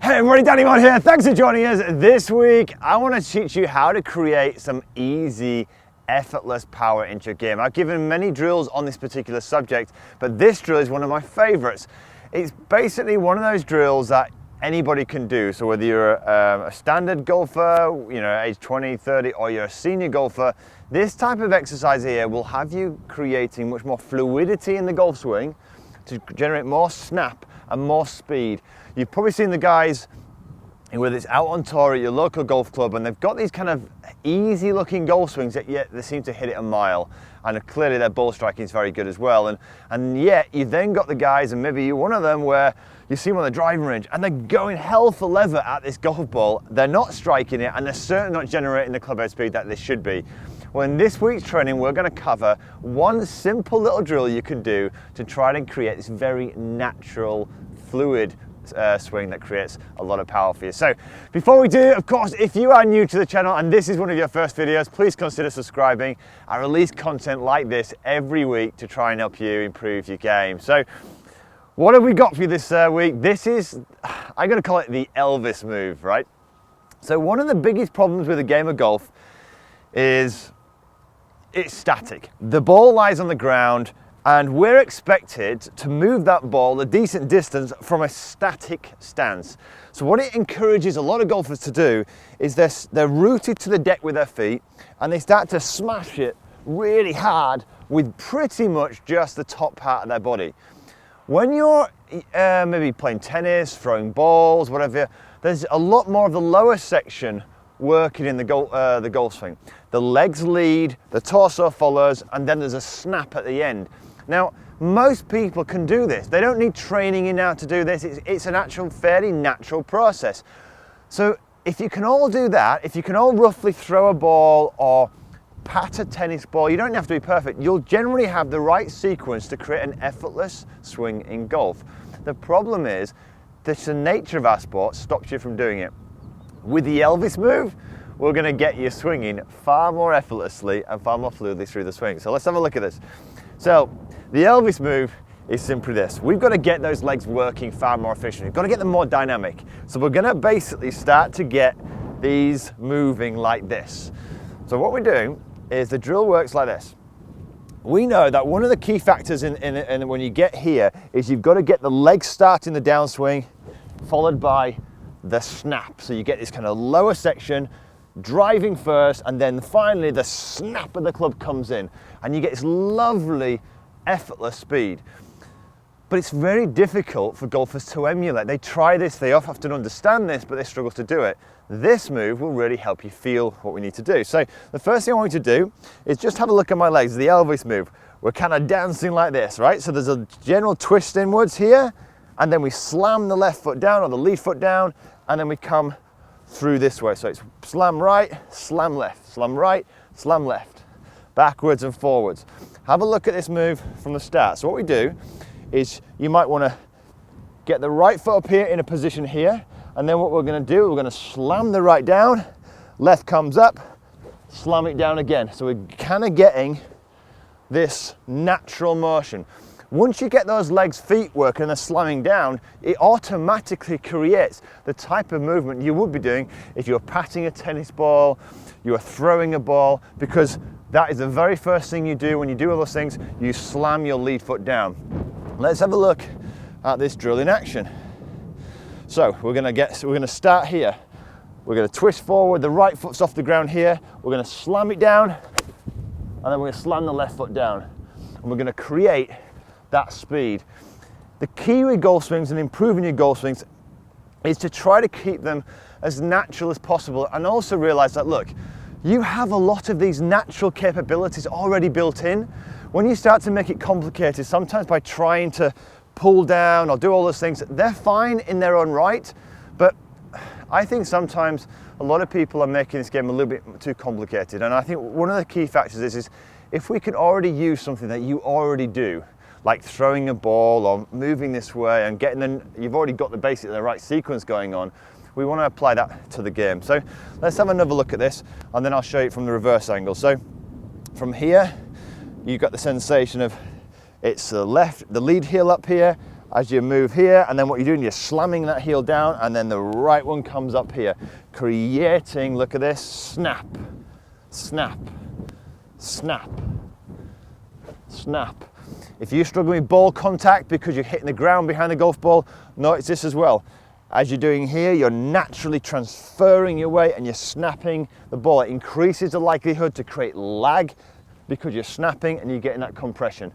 Hey everybody, Danny Mod here. Thanks for joining us. This week, I want to teach you how to create some easy, effortless power into your game. I've given many drills on this particular subject, but this drill is one of my favorites. It's basically one of those drills that anybody can do. So whether you're a standard golfer, age 20, 30, or you're a senior golfer, this type of exercise here will have you creating much more fluidity in the golf swing to generate more snap and more speed. You've probably seen the guys, whether it's out on tour at your local golf club, and they've got these kind of easy looking golf swings, yet they seem to hit it a mile. And clearly their ball striking is very good as well. And yet you then got the guys, and maybe you're one of them, where you see them on the driving range and they're going hell for leather at this golf ball. They're not striking it, and they're certainly not generating the clubhead speed that they should be. Well, in this week's training, we're going to cover one simple little drill you can do to try and create this very natural, fluid swing that creates a lot of power for you. So before we do, of course, if you are new to the channel and this is one of your first videos, please consider subscribing. I release content like this every week to try and help you improve your game. So what have we got for you this week? This is, I'm going to call it the Elvis move, right? So one of the biggest problems with a game of golf is it's static. The ball lies on the ground, and we're expected to move that ball a decent distance from a static stance. So what it encourages a lot of golfers to do is they're rooted to the deck with their feet, and they start to smash it really hard with pretty much just the top part of their body. When you're maybe playing tennis, throwing balls, whatever, there's a lot more of the lower section working in the golf swing. The legs lead, the torso follows, and then there's a snap at the end. Now, most people can do this. They don't need training in how to do this. It's an actual fairly natural process. So if you can all do that, if you can all roughly throw a ball or pat a tennis ball, you don't have to be perfect. You'll generally have the right sequence to create an effortless swing in golf. The problem is that the nature of our sport stops you from doing it. With the Elvis move, we're going to get you swinging far more effortlessly and far more fluidly through the swing. So let's have a look at this. So the Elvis move is simply this. We've got to get those legs working far more efficiently. We've got to get them more dynamic. So we're going to basically start to get these moving like this. So what we're doing is the drill works like this. We know that one of the key factors in when you get here is you've got to get the legs starting the downswing, followed by the snap. So you get this kind of lower section driving first, and then finally the snap of the club comes in, and you get this lovely effortless speed. But it's very difficult for golfers to emulate. They try this, they often understand this, but they struggle to do it. This move will really help you feel what we need to do. So the first thing I want you to do is just have a look at my legs, the Elvis move. We're kind of dancing like this, right? So there's a general twist inwards here, and then we slam the left foot down or the lead foot down, and then we come through this way. So it's slam right, slam left, slam right, slam left, backwards and forwards. Have a look at this move from the start. So what we do is you might want to get the right foot up here in a position here, and then what we're going to do, we're going to slam the right down, left comes up, slam it down again. So we're kind of getting this natural motion. Once you get those legs, feet working and they're slamming down, it automatically creates the type of movement you would be doing if you're patting a tennis ball, you're throwing a ball, because that is the very first thing you do when you do all those things. You slam your lead foot down. Let's have a look at this drill in action. So we're going to start here. We're going to twist forward, the right foot's off the ground here. We're going to slam it down, and then we're going to slam the left foot down. And we're going to create that speed. The key with golf swings and improving your golf swings is to try to keep them as natural as possible, and also realize that, look, you have a lot of these natural capabilities already built in. When you start to make it complicated, sometimes by trying to pull down or do all those things, they're fine in their own right, but I think sometimes a lot of people are making this game a little bit too complicated. And I think one of the key factors is if we can already use something that you already do, like throwing a ball or moving this way and you've already got the right sequence going on, we want to apply that to the game. So let's have another look at this, and then I'll show you from the reverse angle. So from here, you've got the sensation of it's the lead heel up here, as you move here, and then what you're doing, you're slamming that heel down, and then the right one comes up here, creating, look at this, snap, snap, snap, snap. If you're struggling with ball contact because you're hitting the ground behind the golf ball, notice this as well. As you're doing here, you're naturally transferring your weight and you're snapping the ball. It increases the likelihood to create lag because you're snapping and you're getting that compression.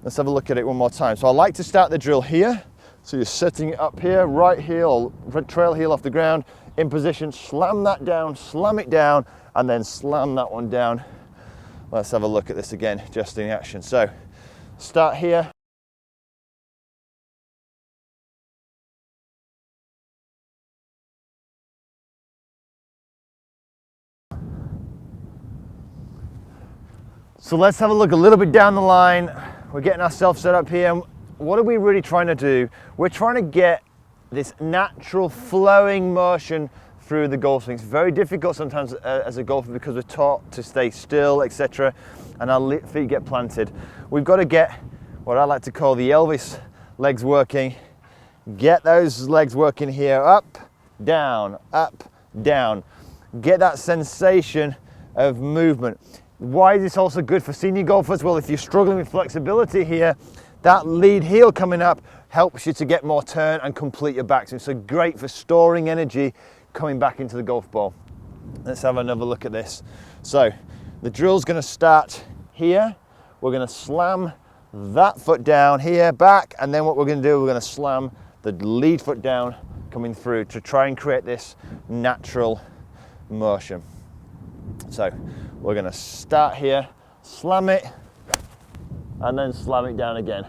Let's have a look at it one more time. So I like to start the drill here. So you're setting it up here, right heel, trail heel off the ground, in position, slam that down, slam it down, and then slam that one down. Let's have a look at this again, just in action. So start here. So let's have a look a little bit down the line. We're getting ourselves set up here. What are we really trying to do? We're trying to get this natural flowing motion through the golf swing. It's very difficult sometimes as a golfer because we're taught to stay still, etc. and our feet get planted. We've got to get what I like to call the Elvis legs working. Get those legs working here, up, down, up, down. Get that sensation of movement. Why is this also good for senior golfers? Well, if you're struggling with flexibility here, that lead heel coming up helps you to get more turn and complete your backswing. So great for storing energy coming back into the golf ball. Let's have another look at this. So the drill's going to start here. We're going to slam that foot down here, back, and then what we're going to do, we're going to slam the lead foot down coming through to try and create this natural motion. So we're going to start here, slam it, and then slam it down again.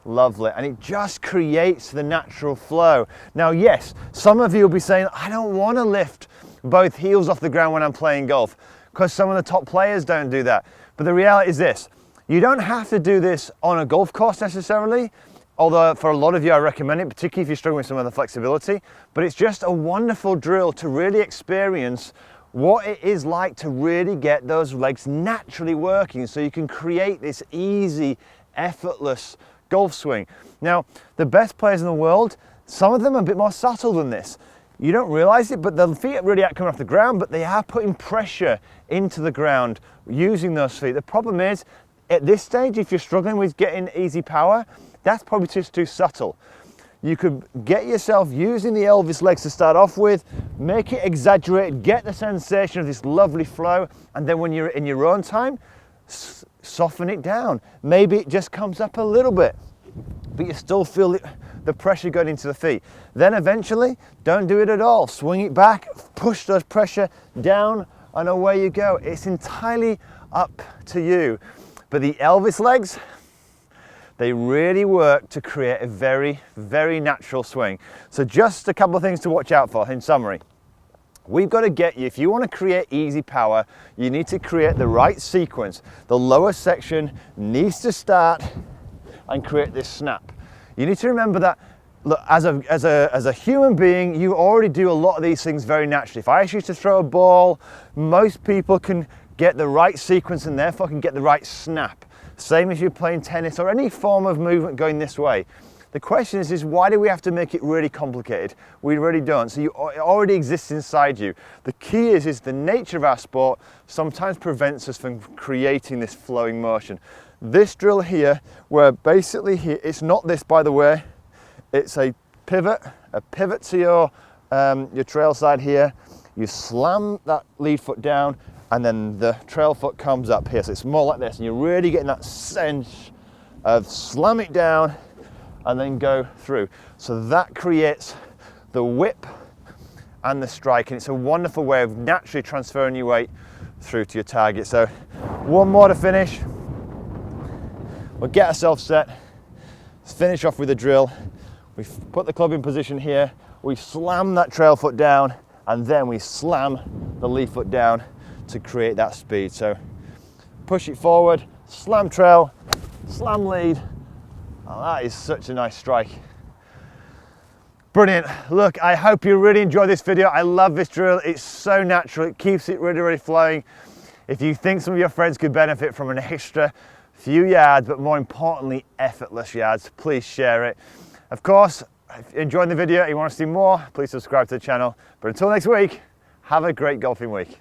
Lovely. And it just creates the natural flow. Now, yes, some of you will be saying, I don't want to lift both heels off the ground when I'm playing golf, because some of the top players don't do that. But the reality is this, you don't have to do this on a golf course necessarily, although for a lot of you I recommend it, particularly if you're struggling with some of the flexibility. But it's just a wonderful drill to really experience what it is like to really get those legs naturally working so you can create this easy, effortless golf swing. Now, the best players in the world, some of them are a bit more subtle than this. You don't realize it, but the feet really aren't coming off the ground, but they are putting pressure into the ground using those feet. The problem is, at this stage, if you're struggling with getting easy power, that's probably just too subtle. You could get yourself using the Elvis legs to start off with, make it exaggerate, get the sensation of this lovely flow, and then when you're in your own time, soften it down. Maybe it just comes up a little bit, but you still feel the pressure going into the feet. Then eventually, don't do it at all. Swing it back, push those pressure down, and away you go. It's entirely up to you. But the Elvis legs, they really work to create a very, very natural swing. So just a couple of things to watch out for in summary. We've got to get you, if you want to create easy power, you need to create the right sequence. The lower section needs to start and create this snap. You need to remember that, look, as a human being, you already do a lot of these things very naturally. If I ask you to throw a ball, most people can get the right sequence and therefore can get the right snap. Same as you're playing tennis or any form of movement going this way. The question is why do we have to make it really complicated? We really don't. So it already exists inside you. The key is the nature of our sport sometimes prevents us from creating this flowing motion. This drill here, where basically here, it's not this by the way, it's a pivot to your trail side here. You slam that lead foot down, and then the trail foot comes up here. So it's more like this, and you're really getting that sense of slam it down and then go through. So that creates the whip and the strike, and it's a wonderful way of naturally transferring your weight through to your target. So one more to finish. We'll get ourselves set. Let's finish off with a drill. We put the club in position here. We slam that trail foot down, and then we slam the lead foot down to create that speed. So push it forward, slam trail, slam lead. Oh, that is such a nice strike. Brilliant. Look, I hope you really enjoyed this video. I love this drill. It's so natural. It keeps it really, really flowing. If you think some of your friends could benefit from an extra few yards, but more importantly, effortless yards. Please share it. Of course, if you're enjoying the video and you want to see more, please subscribe to the channel. But until next week, have a great golfing week.